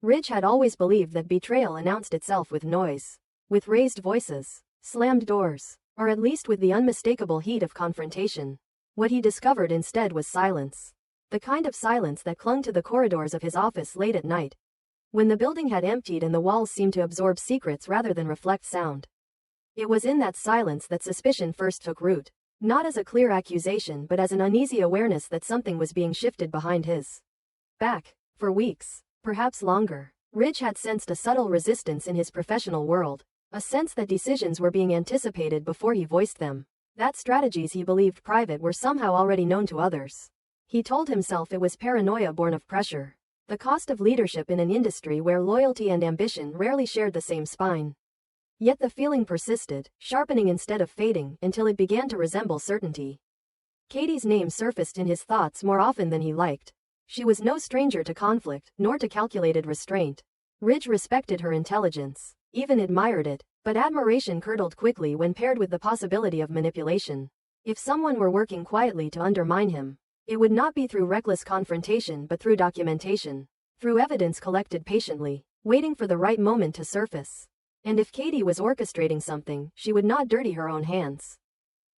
Ridge had always believed that betrayal announced itself with noise, with raised voices, slammed doors, or at least with the unmistakable heat of confrontation. What he discovered instead was silence. The kind of silence that clung to the corridors of his office late at night, when the building had emptied and the walls seemed to absorb secrets rather than reflect sound. It was in that silence that suspicion first took root, not as a clear accusation but as an uneasy awareness that something was being shifted behind his back. For weeks, perhaps longer, Ridge had sensed a subtle resistance in his professional world, a sense that decisions were being anticipated before he voiced them, that strategies he believed private were somehow already known to others. He told himself it was paranoia born of pressure, the cost of leadership in an industry where loyalty and ambition rarely shared the same spine. Yet the feeling persisted, sharpening instead of fading, until it began to resemble certainty. Katie's name surfaced in his thoughts more often than he liked. She was no stranger to conflict, nor to calculated restraint. Ridge respected her intelligence, even admired it, but admiration curdled quickly when paired with the possibility of manipulation. If someone were working quietly to undermine him, it would not be through reckless confrontation but through documentation, through evidence collected patiently, waiting for the right moment to surface. And if Katie was orchestrating something, she would not dirty her own hands.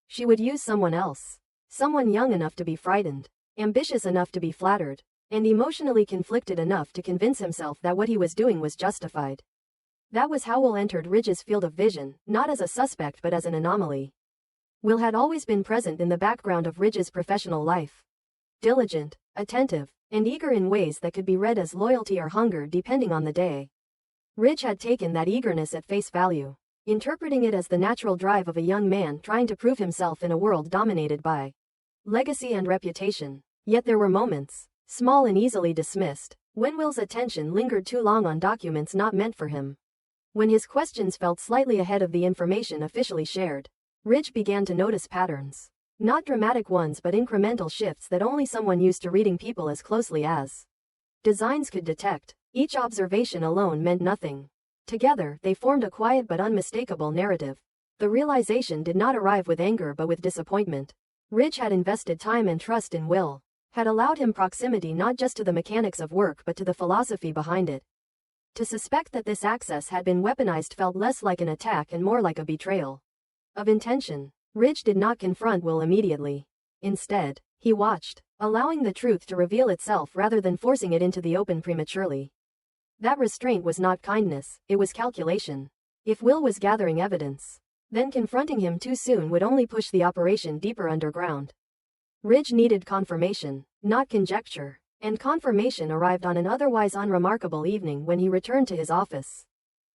She would use someone else. Someone young enough to be frightened, ambitious enough to be flattered, and emotionally conflicted enough to convince himself that what he was doing was justified. That was how Will entered Ridge's field of vision, not as a suspect but as an anomaly. Will had always been present in the background of Ridge's professional life. Diligent, attentive, and eager in ways that could be read as loyalty or hunger depending on the day. Ridge had taken that eagerness at face value, interpreting it as the natural drive of a young man trying to prove himself in a world dominated by legacy and reputation. Yet there were moments, small and easily dismissed, when Will's attention lingered too long on documents not meant for him. When his questions felt slightly ahead of the information officially shared, Ridge began to notice patterns. Not dramatic ones but incremental shifts that only someone used to reading people as closely as designs could detect. Each observation alone meant nothing. Together, they formed a quiet but unmistakable narrative. The realization did not arrive with anger but with disappointment. Ridge had invested time and trust in Will, had allowed him proximity not just to the mechanics of work but to the philosophy behind it. To suspect that this access had been weaponized felt less like an attack and more like a betrayal of intention. Ridge did not confront Will immediately. Instead, he watched, allowing the truth to reveal itself rather than forcing it into the open prematurely. That restraint was not kindness, it was calculation. If Will was gathering evidence, then confronting him too soon would only push the operation deeper underground. Ridge needed confirmation, not conjecture, and confirmation arrived on an otherwise unremarkable evening when he returned to his office.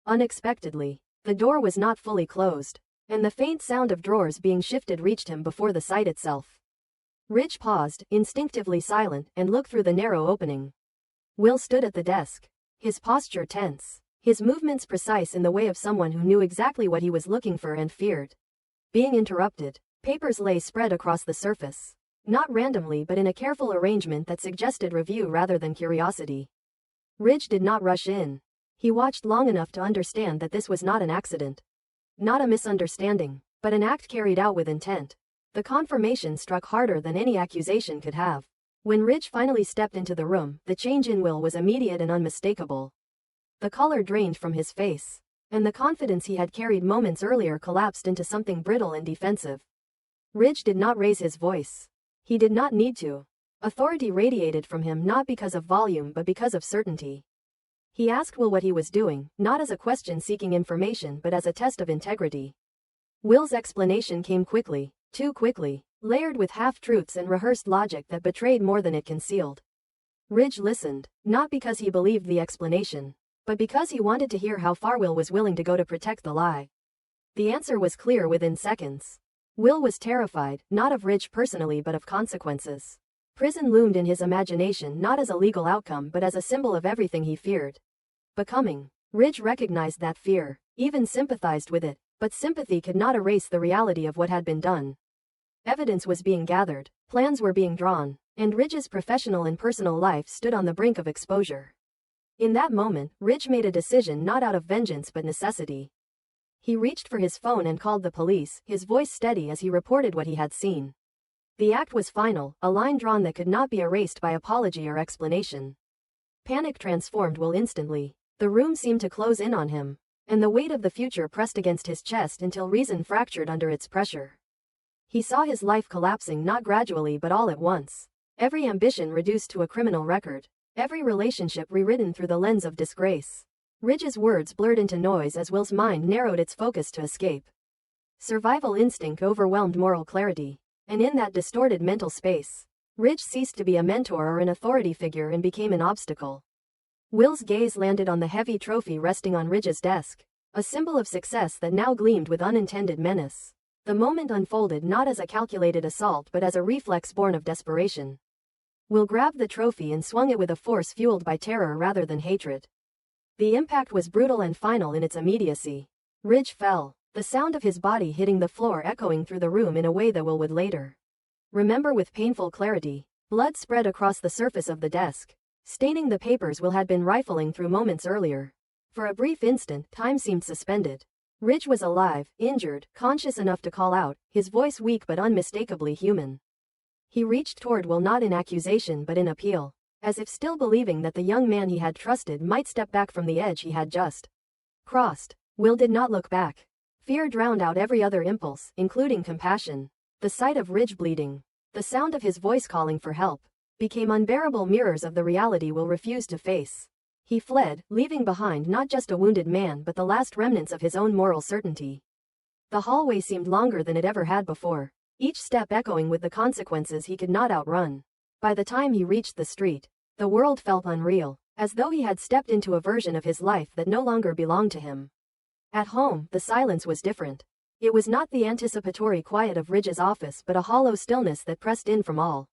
Unexpectedly, the door was not fully closed, and the faint sound of drawers being shifted reached him before the sight itself. Ridge paused, instinctively silent, and looked through the narrow opening. Will stood at the desk, his posture tense, his movements precise in the way of someone who knew exactly what he was looking for and feared being interrupted. Papers lay spread across the surface, not randomly but in a careful arrangement that suggested review rather than curiosity. Ridge did not rush in. He watched long enough to understand that this was not an accident. Not a misunderstanding, but an act carried out with intent. The confirmation struck harder than any accusation could have. When Ridge finally stepped into the room, the change in Will was immediate and unmistakable. The color drained from his face, and the confidence he had carried moments earlier collapsed into something brittle and defensive. Ridge did not raise his voice. He did not need to. Authority radiated from him not because of volume but because of certainty. He asked Will what he was doing, not as a question seeking information but as a test of integrity. Will's explanation came quickly, too quickly, layered with half-truths and rehearsed logic that betrayed more than it concealed. Ridge listened, not because he believed the explanation, but because he wanted to hear how far Will was willing to go to protect the lie. The answer was clear within seconds. Will was terrified, not of Ridge personally but of consequences. Prison loomed in his imagination not as a legal outcome but as a symbol of everything he feared becoming. Ridge recognized that fear, even sympathized with it, but sympathy could not erase the reality of what had been done. Evidence was being gathered, plans were being drawn, and Ridge's professional and personal life stood on the brink of exposure. In that moment, Ridge made a decision not out of vengeance but necessity. He reached for his phone and called the police, his voice steady as he reported what he had seen. The act was final, a line drawn that could not be erased by apology or explanation. Panic transformed Will instantly. The room seemed to close in on him, and the weight of the future pressed against his chest until reason fractured under its pressure. He saw his life collapsing not gradually but all at once. Every ambition reduced to a criminal record. Every relationship rewritten through the lens of disgrace. Ridge's words blurred into noise as Will's mind narrowed its focus to escape. Survival instinct overwhelmed moral clarity. And in that distorted mental space, Ridge ceased to be a mentor or an authority figure and became an obstacle. Will's gaze landed on the heavy trophy resting on Ridge's desk, a symbol of success that now gleamed with unintended menace. The moment unfolded not as a calculated assault but as a reflex born of desperation. Will grabbed the trophy and swung it with a force fueled by terror rather than hatred. The impact was brutal and final in its immediacy. Ridge fell, the sound of his body hitting the floor echoing through the room in a way that Will would later remember with painful clarity. Blood spread across the surface of the desk, staining the papers Will had been rifling through moments earlier. For a brief instant, time seemed suspended. Ridge was alive, injured, conscious enough to call out, his voice weak but unmistakably human. He reached toward Will not in accusation but in appeal, as if still believing that the young man he had trusted might step back from the edge he had just crossed. Will did not look back. Fear drowned out every other impulse, including compassion. The sight of Ridge bleeding, the sound of his voice calling for help, became unbearable mirrors of the reality Will refused to face. He fled, leaving behind not just a wounded man but the last remnants of his own moral certainty. The hallway seemed longer than it ever had before, each step echoing with the consequences he could not outrun. By the time he reached the street, the world felt unreal, as though he had stepped into a version of his life that no longer belonged to him. At home, the silence was different. It was not the anticipatory quiet of Ridge's office but a hollow stillness that pressed in from all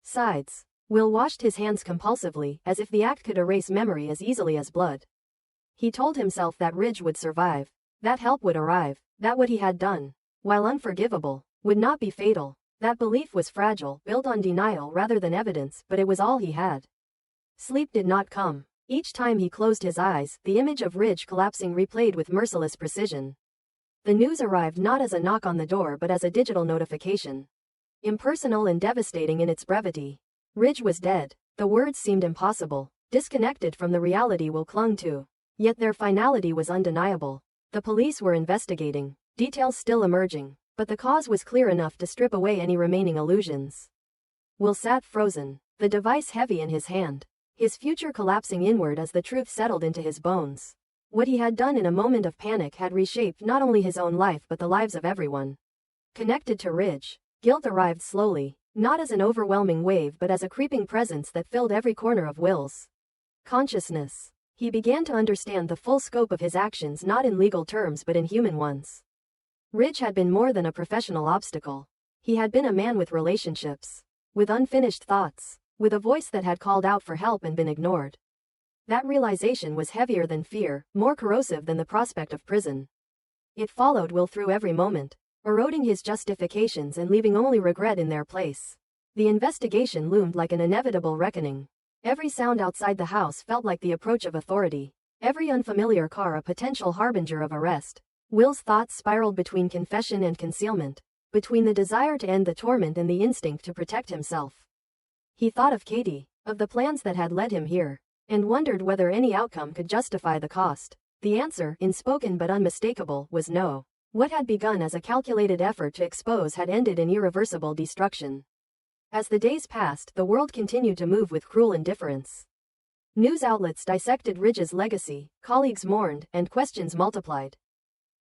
sides. Will washed his hands compulsively, as if the act could erase memory as easily as blood. He told himself that Ridge would survive, that help would arrive, that what he had done, while unforgivable, would not be fatal. That belief was fragile, built on denial rather than evidence, but it was all he had. Sleep did not come. Each time he closed his eyes, the image of Ridge collapsing replayed with merciless precision. The news arrived not as a knock on the door but as a digital notification. Impersonal and devastating in its brevity. Ridge was dead. The words seemed impossible, disconnected from the reality Will clung to. Yet their finality was undeniable. The police were investigating, details still emerging, but the cause was clear enough to strip away any remaining illusions. Will sat frozen, the device heavy in his hand, his future collapsing inward as the truth settled into his bones. What he had done in a moment of panic had reshaped not only his own life but the lives of everyone connected to Ridge. Guilt arrived slowly, not as an overwhelming wave but as a creeping presence that filled every corner of Will's consciousness. He began to understand the full scope of his actions not in legal terms but in human ones. Ridge had been more than a professional obstacle. He had been a man with relationships, with unfinished thoughts, with a voice that had called out for help and been ignored. That realization was heavier than fear, more corrosive than the prospect of prison. It followed Will through every moment, eroding his justifications and leaving only regret in their place. The investigation loomed like an inevitable reckoning. Every sound outside the house felt like the approach of authority, every unfamiliar car a potential harbinger of arrest. Will's thoughts spiraled between confession and concealment, between the desire to end the torment and the instinct to protect himself. He thought of Katie, of the plans that had led him here, and wondered whether any outcome could justify the cost. The answer, unspoken but unmistakable, was no. What had begun as a calculated effort to expose had ended in irreversible destruction. As the days passed, the world continued to move with cruel indifference. News outlets dissected Ridge's legacy, colleagues mourned, and questions multiplied.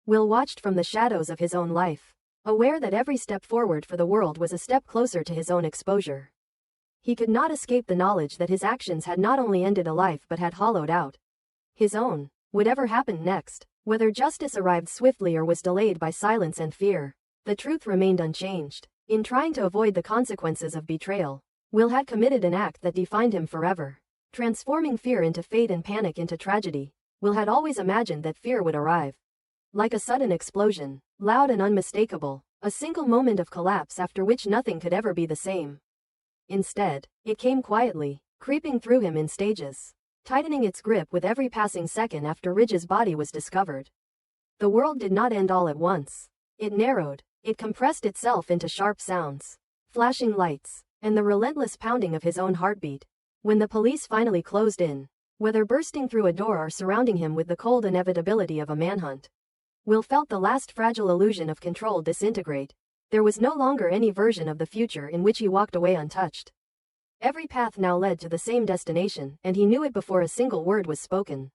Will watched from the shadows of his own life, aware that every step forward for the world was a step closer to his own exposure. He could not escape the knowledge that his actions had not only ended a life but had hollowed out his own. Whatever happened next, whether justice arrived swiftly or was delayed by silence and fear, the truth remained unchanged. In trying to avoid the consequences of betrayal, Will had committed an act that defined him forever. Transforming fear into fate and panic into tragedy, Will had always imagined that fear would arrive like a sudden explosion, loud and unmistakable, a single moment of collapse after which nothing could ever be the same. Instead, it came quietly, creeping through him in stages, tightening its grip with every passing second after Ridge's body was discovered. The world did not end all at once. It narrowed, it compressed itself into sharp sounds, flashing lights, and the relentless pounding of his own heartbeat. When the police finally closed in, whether bursting through a door or surrounding him with the cold inevitability of a manhunt. Will felt the last fragile illusion of control disintegrate. There was no longer any version of the future in which he walked away untouched. Every path now led to the same destination, and he knew it before a single word was spoken.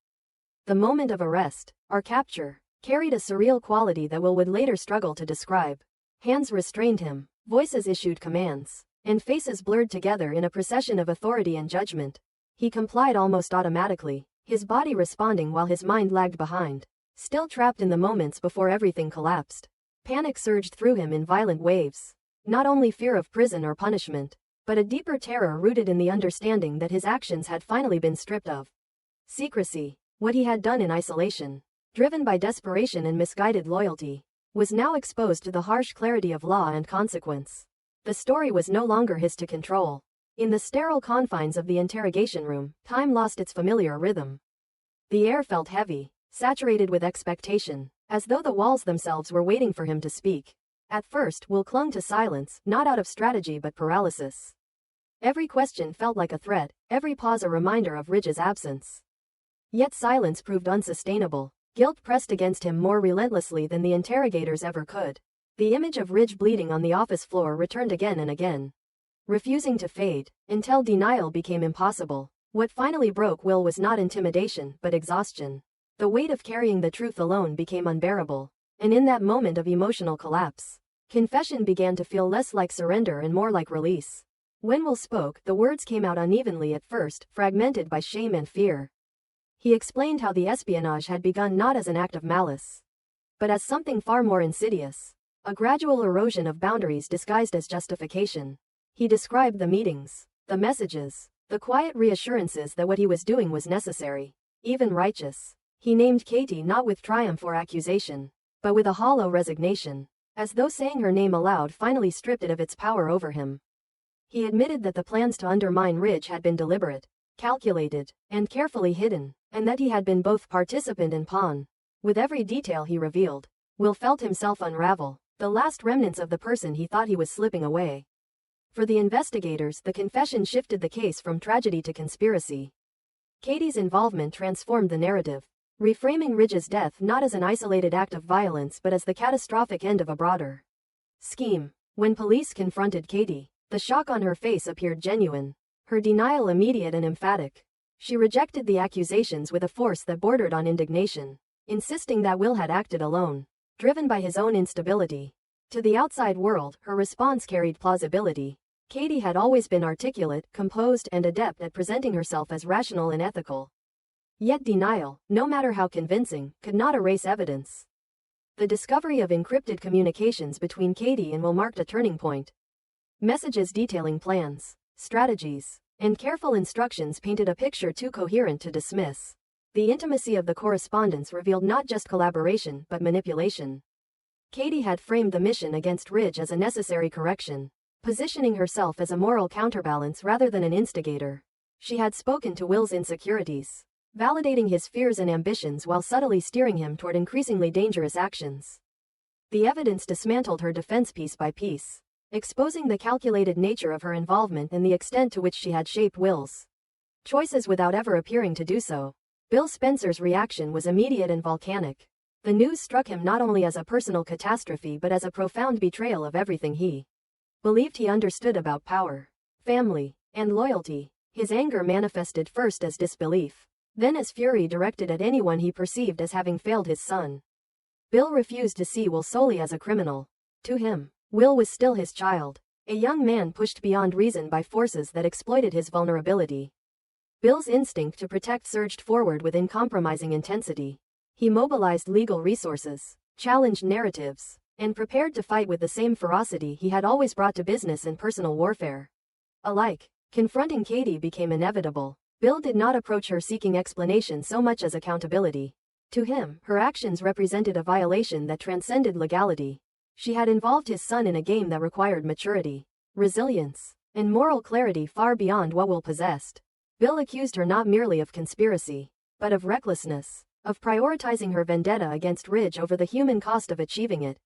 The moment of arrest, or capture, carried a surreal quality that Will would later struggle to describe. Hands restrained him, voices issued commands, and faces blurred together in a procession of authority and judgment. He complied almost automatically, his body responding while his mind lagged behind. Still trapped in the moments before everything collapsed. Panic surged through him in violent waves. Not only fear of prison or punishment, but a deeper terror rooted in the understanding that his actions had finally been stripped of secrecy. What he had done in isolation, driven by desperation and misguided loyalty, was now exposed to the harsh clarity of law and consequence. The story was no longer his to control. In the sterile confines of the interrogation room, time lost its familiar rhythm. The air felt heavy, saturated with expectation, as though the walls themselves were waiting for him to speak. At first, Will clung to silence, not out of strategy but paralysis. Every question felt like a threat, every pause a reminder of Ridge's absence. Yet silence proved unsustainable. Guilt pressed against him more relentlessly than the interrogators ever could. The image of Ridge bleeding on the office floor returned again and again, refusing to fade, until denial became impossible. What finally broke Will was not intimidation, but exhaustion. The weight of carrying the truth alone became unbearable, and in that moment of emotional collapse, confession began to feel less like surrender and more like release. When Will spoke, the words came out unevenly at first, fragmented by shame and fear. He explained how the espionage had begun not as an act of malice, but as something far more insidious, a gradual erosion of boundaries disguised as justification. He described the meetings, the messages, the quiet reassurances that what he was doing was necessary, even righteous. He named Katie not with triumph or accusation, but with a hollow resignation, as though saying her name aloud finally stripped it of its power over him. He admitted that the plans to undermine Ridge had been deliberate, calculated, and carefully hidden, and that he had been both participant and pawn. With every detail he revealed, Will felt himself unravel, the last remnants of the person he thought he was slipping away. For the investigators, the confession shifted the case from tragedy to conspiracy. Katie's involvement transformed the narrative, reframing Ridge's death not as an isolated act of violence but as the catastrophic end of a broader scheme. When police confronted Katie, the shock on her face appeared genuine, her denial immediate and emphatic. She rejected the accusations with a force that bordered on indignation, insisting that Will had acted alone, driven by his own instability. To the outside world, her response carried plausibility. Katie had always been articulate, composed, and adept at presenting herself as rational and ethical. Yet denial, no matter how convincing, could not erase evidence. The discovery of encrypted communications between Katie and Will marked a turning point. Messages detailing plans, strategies, and careful instructions painted a picture too coherent to dismiss. The intimacy of the correspondence revealed not just collaboration but manipulation. Katie had framed the mission against Ridge as a necessary correction, positioning herself as a moral counterbalance rather than an instigator. She had spoken to Will's insecurities, validating his fears and ambitions while subtly steering him toward increasingly dangerous actions. The evidence dismantled her defense piece by piece, exposing the calculated nature of her involvement and the extent to which she had shaped Will's choices without ever appearing to do so. Bill Spencer's reaction was immediate and volcanic. The news struck him not only as a personal catastrophe but as a profound betrayal of everything he believed he understood about power, family, and loyalty. His anger manifested first as disbelief, then as fury directed at anyone he perceived as having failed his son. Bill refused to see Will solely as a criminal. To him, Will was still his child, a young man pushed beyond reason by forces that exploited his vulnerability. Bill's instinct to protect surged forward with uncompromising intensity. He mobilized legal resources, challenged narratives, and prepared to fight with the same ferocity he had always brought to business and personal warfare alike. Confronting Katie became inevitable. Bill did not approach her seeking explanation so much as accountability. To him, her actions represented a violation that transcended legality. She had involved his son in a game that required maturity, resilience, and moral clarity far beyond what Will possessed. Bill accused her not merely of conspiracy, but of recklessness, of prioritizing her vendetta against Ridge over the human cost of achieving it.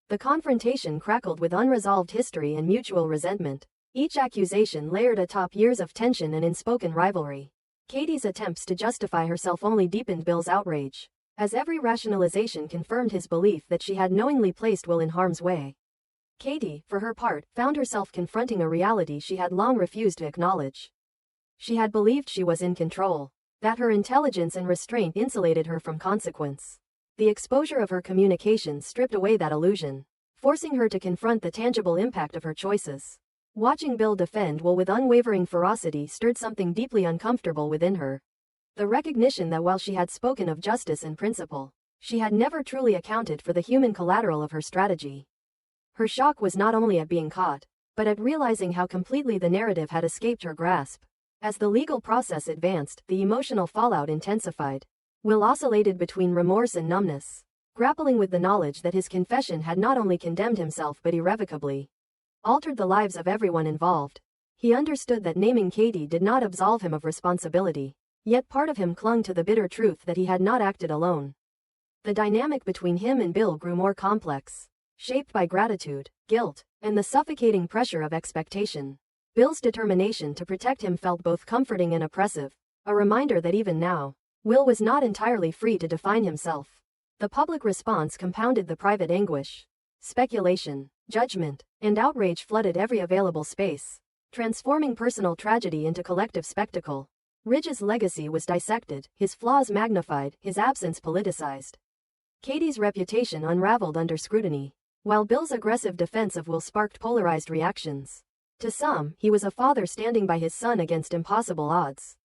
The confrontation crackled with unresolved history and mutual resentment. Each accusation layered atop years of tension and unspoken rivalry. Katie's attempts to justify herself only deepened Bill's outrage, as every rationalization confirmed his belief that she had knowingly placed Will in harm's way. Katie, for her part, found herself confronting a reality she had long refused to acknowledge. She had believed she was in control, that her intelligence and restraint insulated her from consequence. The exposure of her communications stripped away that illusion, forcing her to confront the tangible impact of her choices. Watching Bill defend Will with unwavering ferocity stirred something deeply uncomfortable within her. The recognition that while she had spoken of justice and principle, she had never truly accounted for the human collateral of her strategy. Her shock was not only at being caught, but at realizing how completely the narrative had escaped her grasp. As the legal process advanced, the emotional fallout intensified. Will oscillated between remorse and numbness, grappling with the knowledge that his confession had not only condemned himself but irrevocably altered the lives of everyone involved. He understood that naming Katie did not absolve him of responsibility, yet part of him clung to the bitter truth that he had not acted alone. The dynamic between him and Bill grew more complex, shaped by gratitude, guilt, and the suffocating pressure of expectation. Bill's determination to protect him felt both comforting and oppressive, a reminder that even now, Will was not entirely free to define himself. The public response compounded the private anguish. Speculation, judgment, and outrage flooded every available space, transforming personal tragedy into collective spectacle. Ridge's legacy was dissected, his flaws magnified, his absence politicized. Katie's reputation unraveled under scrutiny, while Bill's aggressive defense of Will sparked polarized reactions. To some, he was a father standing by his son against impossible odds.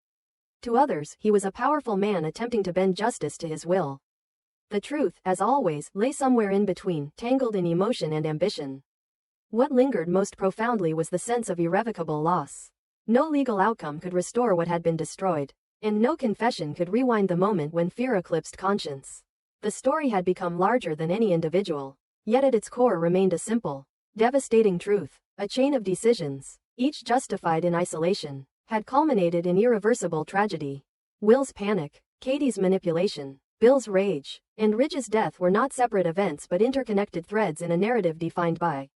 To others, he was a powerful man attempting to bend justice to his will. The truth, as always, lay somewhere in between, tangled in emotion and ambition. What lingered most profoundly was the sense of irrevocable loss. No legal outcome could restore what had been destroyed, and no confession could rewind the moment when fear eclipsed conscience. The story had become larger than any individual, yet at its core remained a simple, devastating truth. A chain of decisions, each justified in isolation, had culminated in irreversible tragedy. Will's panic, Katie's manipulation, Bill's rage, and Ridge's death were not separate events but interconnected threads in a narrative defined by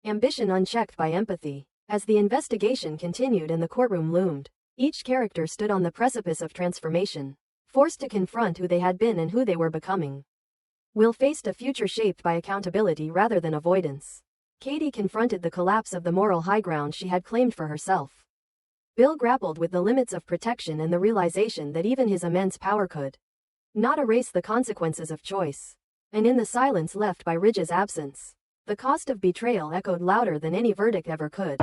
ambition unchecked by empathy. As the investigation continued and the courtroom loomed, each character stood on the precipice of transformation, forced to confront who they had been and who they were becoming. Will faced a future shaped by accountability rather than avoidance. Katie confronted the collapse of the moral high ground she had claimed for herself. Bill grappled with the limits of protection and the realization that even his immense power could not erase the consequences of choice. And in the silence left by Ridge's absence, the cost of betrayal echoed louder than any verdict ever could.